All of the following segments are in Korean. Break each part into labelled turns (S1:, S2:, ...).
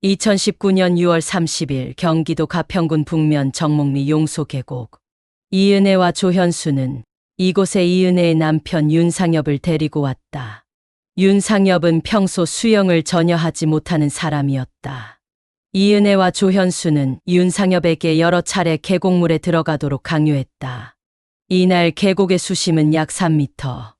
S1: 2019년 6월 30일 경기도 가평군 북면 정목리 용소계곡. 이은혜와 조현수는 이곳에 이은혜의 남편 윤상엽을 데리고 왔다. 윤상엽은 평소 수영을 전혀 하지 못하는 사람이었다. 이은혜와 조현수는 윤상엽에게 여러 차례 계곡물에 들어가도록 강요했다. 이날 계곡의 수심은 약 3m.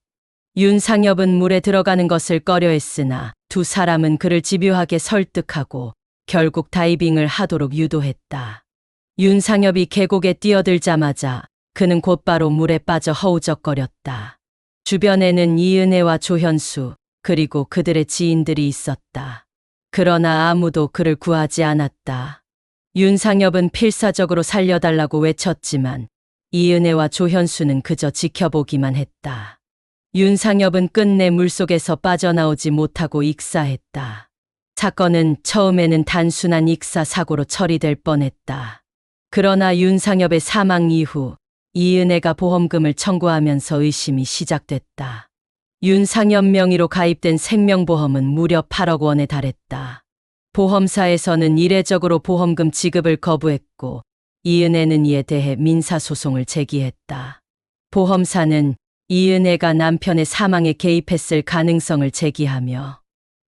S1: 윤상엽은 물에 들어가는 것을 꺼려했으나 두 사람은 그를 집요하게 설득하고 결국 다이빙을 하도록 유도했다. 윤상엽이 계곡에 뛰어들자마자 그는 곧바로 물에 빠져 허우적거렸다. 주변에는 이은혜와 조현수 그리고 그들의 지인들이 있었다. 그러나 아무도 그를 구하지 않았다. 윤상엽은 필사적으로 살려달라고 외쳤지만 이은혜와 조현수는 그저 지켜보기만 했다. 윤상엽은 끝내 물속에서 빠져나오지 못하고 익사했다. 사건은 처음에는 단순한 익사 사고로 처리될 뻔했다. 그러나 윤상엽의 사망 이후 이은혜가 보험금을 청구하면서 의심이 시작됐다. 윤상엽 명의로 가입된 생명보험은 무려 8억 원에 달했다. 보험사에서는 이례적으로 보험금 지급을 거부했고 이은혜는 이에 대해 민사소송을 제기했다. 보험사는 이은혜가 남편의 사망에 개입했을 가능성을 제기하며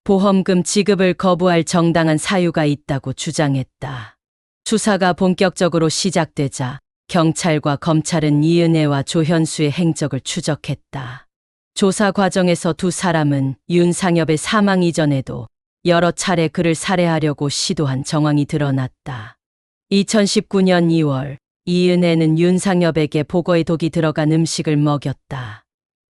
S1: 보험금 지급을 거부할 정당한 사유가 있다고 주장했다. 수사가 본격적으로 시작되자 경찰과 검찰은 이은혜와 조현수의 행적을 추적했다. 조사 과정에서 두 사람은 윤상엽의 사망 이전에도 여러 차례 그를 살해하려고 시도한 정황이 드러났다. 2019년 2월 이은혜는 윤상엽에게 보거에 독이 들어간 음식을 먹였다.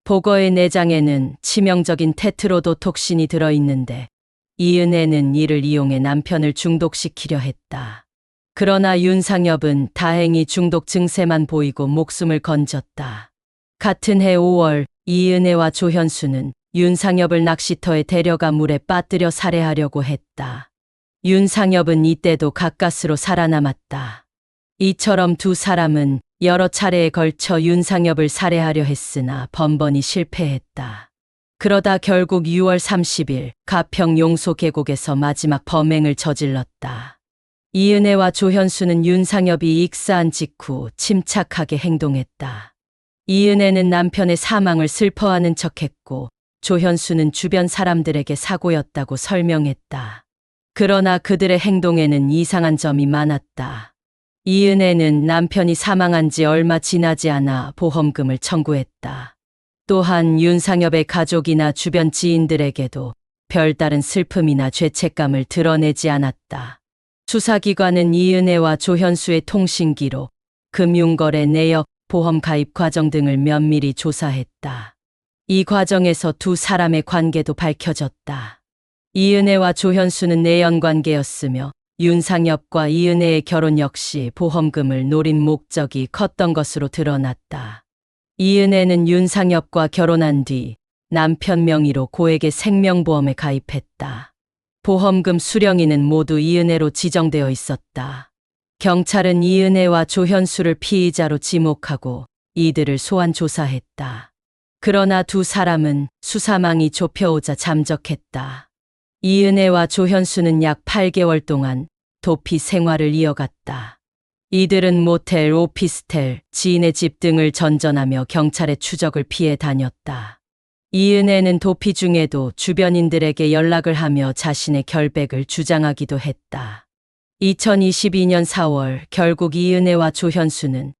S1: 보거의 내장에는 치명적인 테트로도톡신이 들어있는데 이은혜는 이를 이용해 남편을 중독시키려 했다. 그러나 윤상엽은 다행히 중독 증세만 보이고 목숨을 건졌다. 같은 해 5월 이은혜와 조현수는 윤상엽을 낚시터에 데려가 물에 빠뜨려 살해하려고 했다. 윤상엽은 이때도 가까스로 살아남았다. 이처럼 두 사람은 여러 차례에 걸쳐 윤상엽을 살해하려 했으나 번번이 실패했다. 그러다 결국 6월 30일 가평 용소 계곡에서 마지막 범행을 저질렀다. 이은혜와 조현수는 윤상엽이 익사한 직후 침착하게 행동했다. 이은혜는 남편의 사망을 슬퍼하는 척했고 조현수는 주변 사람들에게 사고였다고 설명했다. 그러나 그들의 행동에는 이상한 점이 많았다. 이은혜는 남편이 사망한 지 얼마 지나지 않아 보험금을 청구했다. 또한 윤상엽의 가족이나 주변 지인들에게도 별다른 슬픔이나 죄책감을 드러내지 않았다. 수사기관은 이은혜와 조현수의 통신기록, 금융거래 내역, 보험 가입 과정 등을 면밀히 조사했다. 이 과정에서 두 사람의 관계도 밝혀졌다. 이은혜와 조현수는 내연관계였으며 윤상엽과 이은혜의 결혼 역시 보험금을 노린 목적이 컸던 것으로 드러났다. 이은혜는 윤상엽과 결혼한 뒤 남편 명의로 고액의 생명보험에 가입했다. 보험금 수령인은 모두 이은혜로 지정되어 있었다. 경찰은 이은혜와 조현수를 피의자로 지목하고 이들을 소환 조사했다. 그러나 두 사람은 수사망이 좁혀오자 잠적했다. 이은혜와 조현수는 약 8개월 동안 도피 생활을 이어갔다. 이들은 모텔, 오피스텔, 지인의 집 등을 전전하며 경찰의 추적을 피해 다녔다. 이은혜는 도피 중에도 주변인들에게 연락을 하며 자신의 결백을 주장하기도 했다. 2022년 4월 결국 이은혜와 조현수는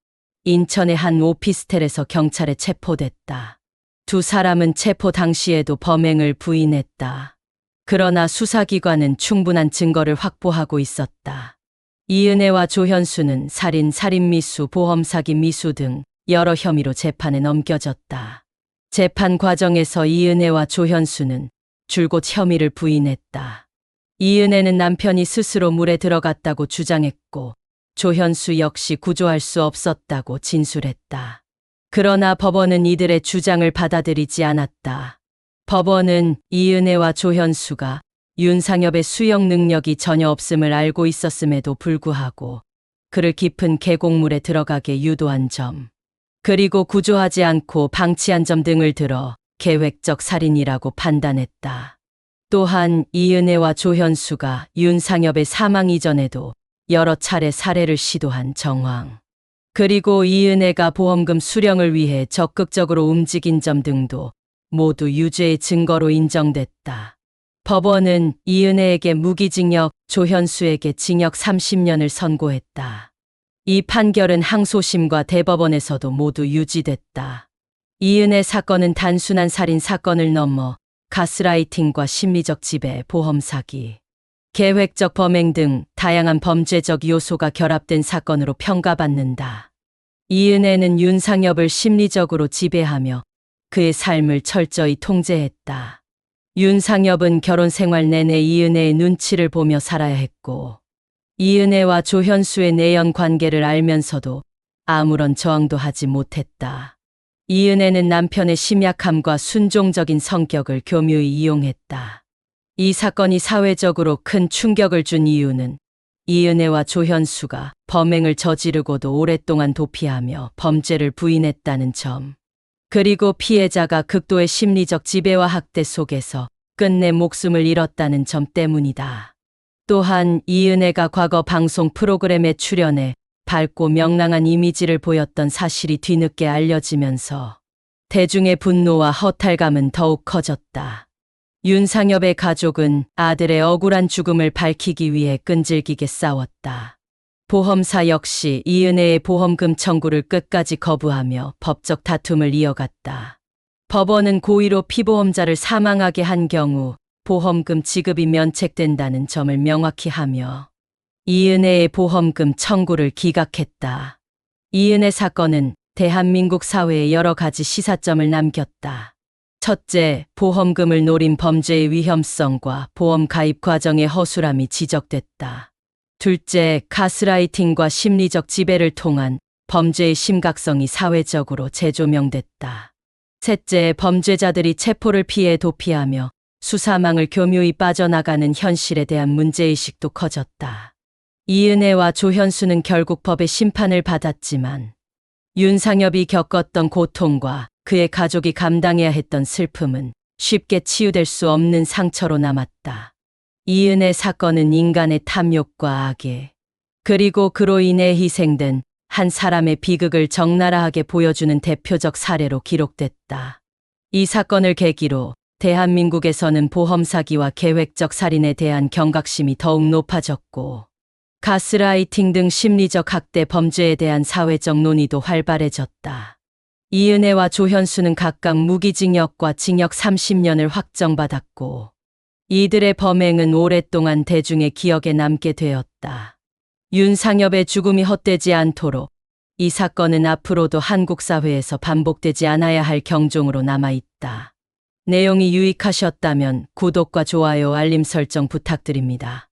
S1: 인천의 한 오피스텔에서 경찰에 체포됐다. 두 사람은 체포 당시에도 범행을 부인했다. 그러나 수사기관은 충분한 증거를 확보하고 있었다. 이은혜와 조현수는 살인, 살인미수, 보험사기 미수 등 여러 혐의로 재판에 넘겨졌다. 재판 과정에서 이은혜와 조현수는 줄곧 혐의를 부인했다. 이은혜는 남편이 스스로 물에 들어갔다고 주장했고 조현수 역시 구조할 수 없었다고 진술했다. 그러나 법원은 이들의 주장을 받아들이지 않았다. 법원은 이은혜와 조현수가 윤상엽의 수영 능력이 전혀 없음을 알고 있었음에도 불구하고 그를 깊은 계곡물에 들어가게 유도한 점, 그리고 구조하지 않고 방치한 점 등을 들어 계획적 살인이라고 판단했다. 또한 이은혜와 조현수가 윤상엽의 사망 이전에도 여러 차례 살해를 시도한 정황, 그리고 이은혜가 보험금 수령을 위해 적극적으로 움직인 점 등도 모두 유죄의 증거로 인정됐다. 법원은 이은혜에게 무기징역, 조현수에게 징역 30년을 선고했다. 이 판결은 항소심과 대법원에서도 모두 유지됐다. 이은혜 사건은 단순한 살인 사건을 넘어 가스라이팅과 심리적 지배, 보험 사기, 계획적 범행 등 다양한 범죄적 요소가 결합된 사건으로 평가받는다. 이은혜는 윤상엽을 심리적으로 지배하며 그의 삶을 철저히 통제했다. 윤상엽은 결혼 생활 내내 이은혜의 눈치를 보며 살아야 했고, 이은혜와 조현수의 내연 관계를 알면서도 아무런 저항도 하지 못했다. 이은혜는 남편의 심약함과 순종적인 성격을 교묘히 이용했다. 이 사건이 사회적으로 큰 충격을 준 이유는 이은혜와 조현수가 범행을 저지르고도 오랫동안 도피하며 범죄를 부인했다는 점, 그리고 피해자가 극도의 심리적 지배와 학대 속에서 끝내 목숨을 잃었다는 점 때문이다. 또한 이은혜가 과거 방송 프로그램에 출연해 밝고 명랑한 이미지를 보였던 사실이 뒤늦게 알려지면서 대중의 분노와 허탈감은 더욱 커졌다. 윤상엽의 가족은 아들의 억울한 죽음을 밝히기 위해 끈질기게 싸웠다. 보험사 역시 이은혜의 보험금 청구를 끝까지 거부하며 법적 다툼을 이어갔다. 법원은 고의로 피보험자를 사망하게 한 경우 보험금 지급이 면책된다는 점을 명확히 하며 이은혜의 보험금 청구를 기각했다. 이은혜 사건은 대한민국 사회에 여러 가지 시사점을 남겼다. 첫째, 보험금을 노린 범죄의 위험성과 보험 가입 과정의 허술함이 지적됐다. 둘째, 가스라이팅과 심리적 지배를 통한 범죄의 심각성이 사회적으로 재조명됐다. 셋째, 범죄자들이 체포를 피해 도피하며 수사망을 교묘히 빠져나가는 현실에 대한 문제의식도 커졌다. 이은혜와 조현수는 결국 법의 심판을 받았지만 윤상엽이 겪었던 고통과 그의 가족이 감당해야 했던 슬픔은 쉽게 치유될 수 없는 상처로 남았다. 이은혜 사건은 인간의 탐욕과 악에, 그리고 그로 인해 희생된 한 사람의 비극을 적나라하게 보여주는 대표적 사례로 기록됐다. 이 사건을 계기로 대한민국에서는 보험 사기와 계획적 살인에 대한 경각심이 더욱 높아졌고, 가스라이팅 등 심리적 학대 범죄에 대한 사회적 논의도 활발해졌다. 이은혜와 조현수는 각각 무기징역과 징역 30년을 확정받았고, 이들의 범행은 오랫동안 대중의 기억에 남게 되었다. 윤상엽의 죽음이 헛되지 않도록 이 사건은 앞으로도 한국 사회에서 반복되지 않아야 할 경종으로 남아있다. 내용이 유익하셨다면 구독과 좋아요, 알림 설정 부탁드립니다.